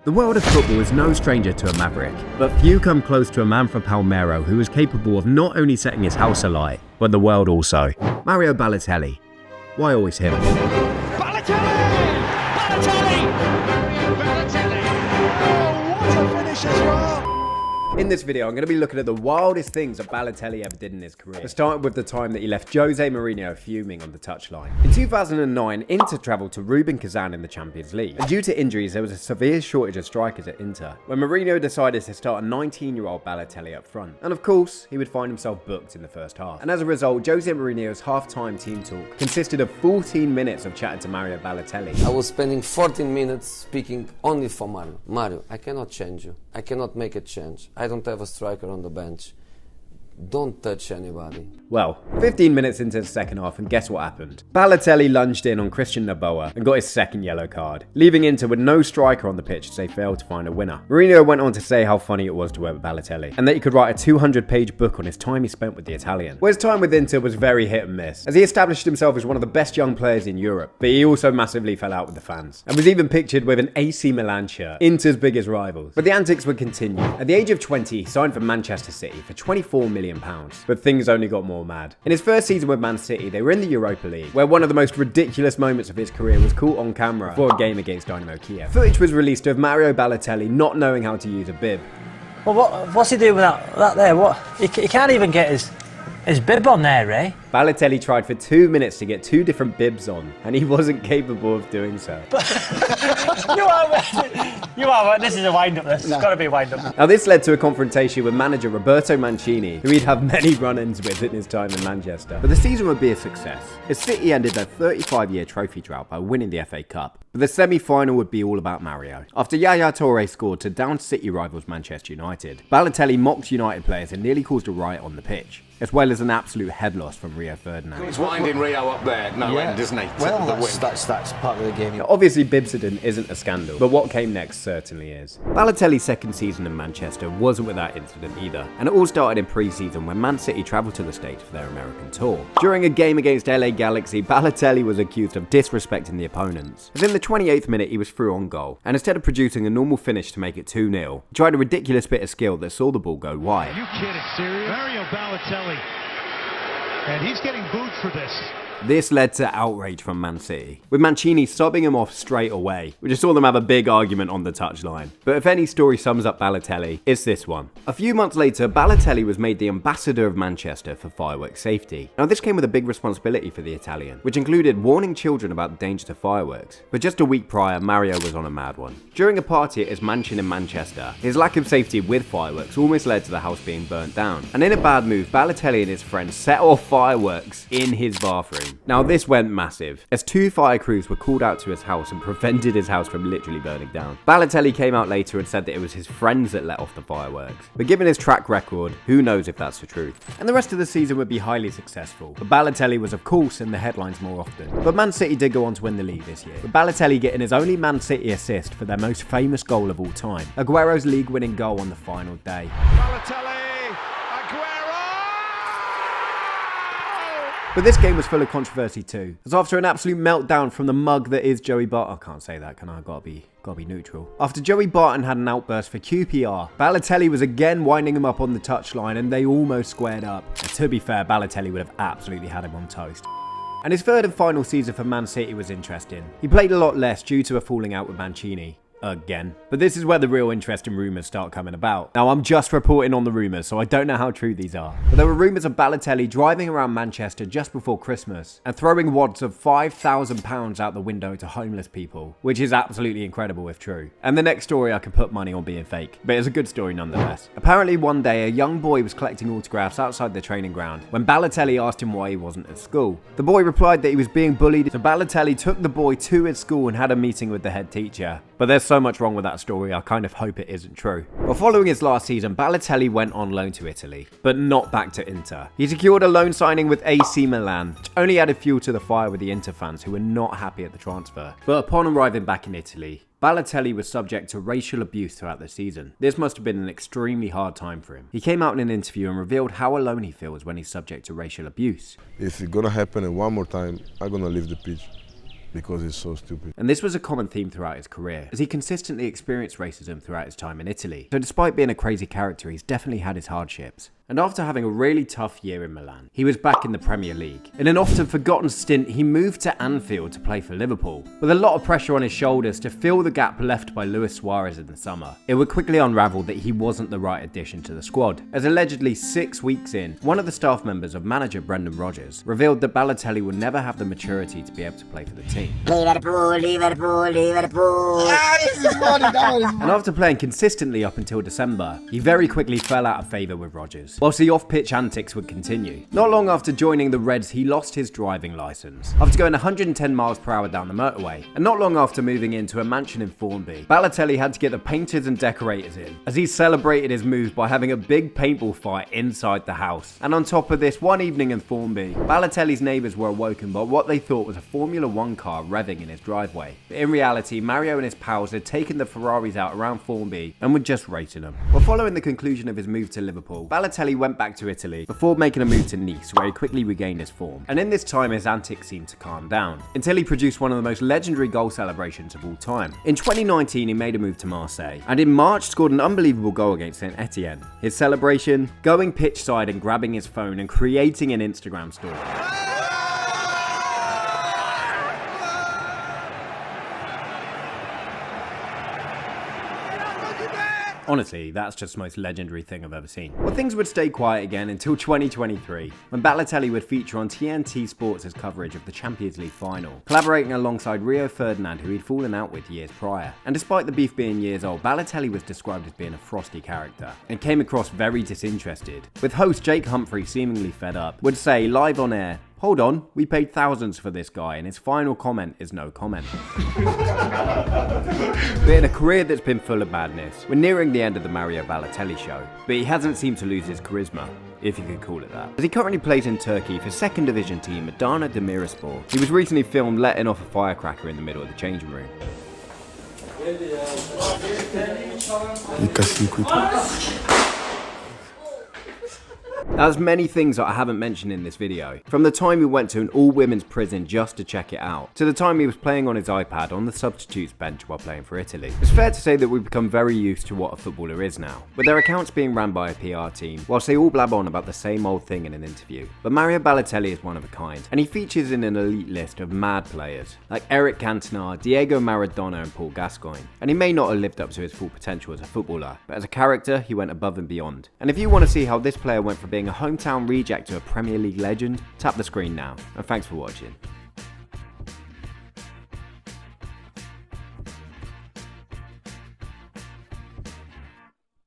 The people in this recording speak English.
The world of football is no stranger to a Maverick, but few come close to a man from Palmero who is capable of not only setting his house alight, but the world also. Mario Balotelli. Why always him? Balotelli! Balotelli! Balotelli! Oh, what a finish as well! In this video, I'm going to be looking at the wildest things that Balotelli ever did in his career. Starting with the time that he left Jose Mourinho fuming on the touchline. In 2009, Inter travelled to Rubin Kazan in the Champions League. And due to injuries, there was a severe shortage of strikers at Inter, when Mourinho decided to start a 19-year-old Balotelli up front. And of course, he would find himself booked in the first half. And as a result, Jose Mourinho's half-time team talk consisted of 14 minutes of chatting to Mario Balotelli. I was spending 14 minutes speaking only for Mario. Mario, I cannot change you. I cannot make a change. I don't have a striker on the bench. Don't touch anybody. Well, 15 minutes into the second half, and guess what happened? Balotelli lunged in on Christian Noboa and got his second yellow card, leaving Inter with no striker on the pitch as they failed to find a winner. Mourinho went on to say how funny it was to work with Balotelli, and that he could write a 200-page book on his time he spent with the Italian. Well, his time with Inter was very hit and miss, as he established himself as one of the best young players in Europe, but he also massively fell out with the fans, and was even pictured with an AC Milan shirt, Inter's biggest rivals. But the antics would continue. At the age of 20, he signed for Manchester City for £24 million. But things only got more mad. In his first season with Man City, they were in the Europa League, where one of the most ridiculous moments of his career was caught on camera before a game against Dynamo Kiev. Footage was released of Mario Balotelli not knowing how to use a bib. Well, what's he doing with that there? What? He can't even get his bib on there, eh? Balotelli tried for 2 minutes to get 2 different bibs on, and he wasn't capable of doing so. You are. This is a wind-up. This has got to be a wind-up. Now, this led to a confrontation with manager Roberto Mancini, who he'd have many run-ins with in his time in Manchester. But the season would be a success, as City ended their 35-year trophy drought by winning the FA Cup. But the semi-final would be all about Mario. After Yaya Toure scored to down City rivals Manchester United, Balotelli mocked United players and nearly caused a riot on the pitch, as well as an absolute head loss from Rio Ferdinand. He's winding Rio up there, end, isn't he? Well, that's part of the game. Now, obviously, Bibcident isn't a scandal, but what came next certainly is. Balotelli's second season in Manchester wasn't without incident either, and it all started in pre-season when Man City travelled to the States for their American tour. During a game against LA Galaxy, Balotelli was accused of disrespecting the opponents, as in the 28th minute he was through on goal, and instead of producing a normal finish to make it 2-0, he tried a ridiculous bit of skill that saw the ball go wide. Are you kidding? Serious? Mario Balotelli. And he's getting booed for this. This led to outrage from Man City, with Mancini subbing him off straight away. We just saw them have a big argument on the touchline. But if any story sums up Balotelli, it's this one. A few months later, Balotelli was made the ambassador of Manchester for fireworks safety. Now, this came with a big responsibility for the Italian, which included warning children about the dangers of fireworks. But just a week prior, Mario was on a mad one. During a party at his mansion in Manchester, his lack of safety with fireworks almost led to the house being burnt down. And in a bad move, Balotelli and his friends set off fireworks in his bathroom. Now, this went massive, as 2 fire crews were called out to his house and prevented his house from literally burning down. Balotelli came out later and said that it was his friends that let off the fireworks. But given his track record, who knows if that's the truth. And the rest of the season would be highly successful, but Balotelli was of course in the headlines more often. But Man City did go on to win the league this year, with Balotelli getting his only Man City assist for their most famous goal of all time, Aguero's league-winning goal on the final day. Balotelli! But this game was full of controversy too, as after an absolute meltdown from the mug that is Joey Barton, I can't say that, can I? Gotta be neutral. After Joey Barton had an outburst for QPR, Balotelli was again winding him up on the touchline and they almost squared up. And to be fair, Balotelli would have absolutely had him on toast. And his third and final season for Man City was interesting. He played a lot less due to a falling out with Mancini. Again. But this is where the real interest in rumours start coming about. Now, I'm just reporting on the rumours, so I don't know how true these are. But there were rumours of Balotelli driving around Manchester just before Christmas and throwing wads of £5,000 out the window to homeless people, which is absolutely incredible if true. And the next story I could put money on being fake, but it's a good story nonetheless. Apparently one day a young boy was collecting autographs outside the training ground when Balotelli asked him why he wasn't at school. The boy replied that he was being bullied, so Balotelli took the boy to his school and had a meeting with the head teacher. But there's so much wrong with that story, I kind of hope it isn't true. But following his last season, Balotelli went on loan to Italy, but not back to Inter. He secured a loan signing with AC Milan, which only added fuel to the fire with the Inter fans who were not happy at the transfer. But upon arriving back in Italy, Balotelli was subject to racial abuse throughout the season. This must have been an extremely hard time for him. He came out in an interview and revealed how alone he feels when he's subject to racial abuse. If it's gonna happen one more time, I'm gonna leave the pitch. because it's so stupid. And this was a common theme throughout his career, as he consistently experienced racism throughout his time in Italy. So despite being a crazy character, he's definitely had his hardships. And after having a really tough year in Milan, he was back in the Premier League. In an often forgotten stint, he moved to Anfield to play for Liverpool. With a lot of pressure on his shoulders to fill the gap left by Luis Suarez in the summer, it would quickly unravel that he wasn't the right addition to the squad. As allegedly 6 weeks in, one of the staff members of manager Brendan Rodgers revealed that Balotelli would never have the maturity to be able to play for the team. Liverpool, Liverpool, Liverpool. And after playing consistently up until December, he very quickly fell out of favour with Rodgers, whilst the off-pitch antics would continue. Not long after joining the Reds, he lost his driving licence after going 110 miles per hour down the motorway. And not long after moving into a mansion in Formby, Balotelli had to get the painters and decorators in, as he celebrated his move by having a big paintball fight inside the house. And on top of this, one evening in Formby, Balotelli's neighbours were awoken by what they thought was a Formula 1 car revving in his driveway. But in reality, Mario and his pals had taken the Ferraris out around Formby and were just racing them. Well, following the conclusion of his move to Liverpool, Balotelli went back to Italy before making a move to Nice, where he quickly regained his form. And in this time, his antics seemed to calm down, until he produced one of the most legendary goal celebrations of all time. In 2019, he made a move to Marseille, and in March scored an unbelievable goal against Saint Etienne. His celebration? Going pitch side and grabbing his phone and creating an Instagram story. Honestly, that's just the most legendary thing I've ever seen. Well, things would stay quiet again until 2023, when Balotelli would feature on TNT Sports' coverage of the Champions League final, collaborating alongside Rio Ferdinand, who he'd fallen out with years prior. And despite the beef being years old, Balotelli was described as being a frosty character, and came across very disinterested, with host Jake Humphrey, seemingly fed up, would say live on air, "Hold on, we paid thousands for this guy," and his final comment is no comment. But in a career that's been full of madness, we're nearing the end of the Mario Balotelli show, but he hasn't seemed to lose his charisma, if you could call it that. As he currently plays in Turkey for 2nd Division team Adana Demirspor, he was recently filmed letting off a firecracker in the middle of the changing room. There's many things that I haven't mentioned in this video. From the time he went to an all-women's prison just to check it out, to the time he was playing on his iPad on the substitutes bench while playing for Italy. It's fair to say that we've become very used to what a footballer is now, with their accounts being ran by a PR team, whilst they all blab on about the same old thing in an interview. But Mario Balotelli is one of a kind, and he features in an elite list of mad players, like Eric Cantona, Diego Maradona and Paul Gascoigne. And he may not have lived up to his full potential as a footballer, but as a character, he went above and beyond. And if you want to see how this player went from being a hometown reject to a Premier League legend, tap the screen now, and thanks for watching.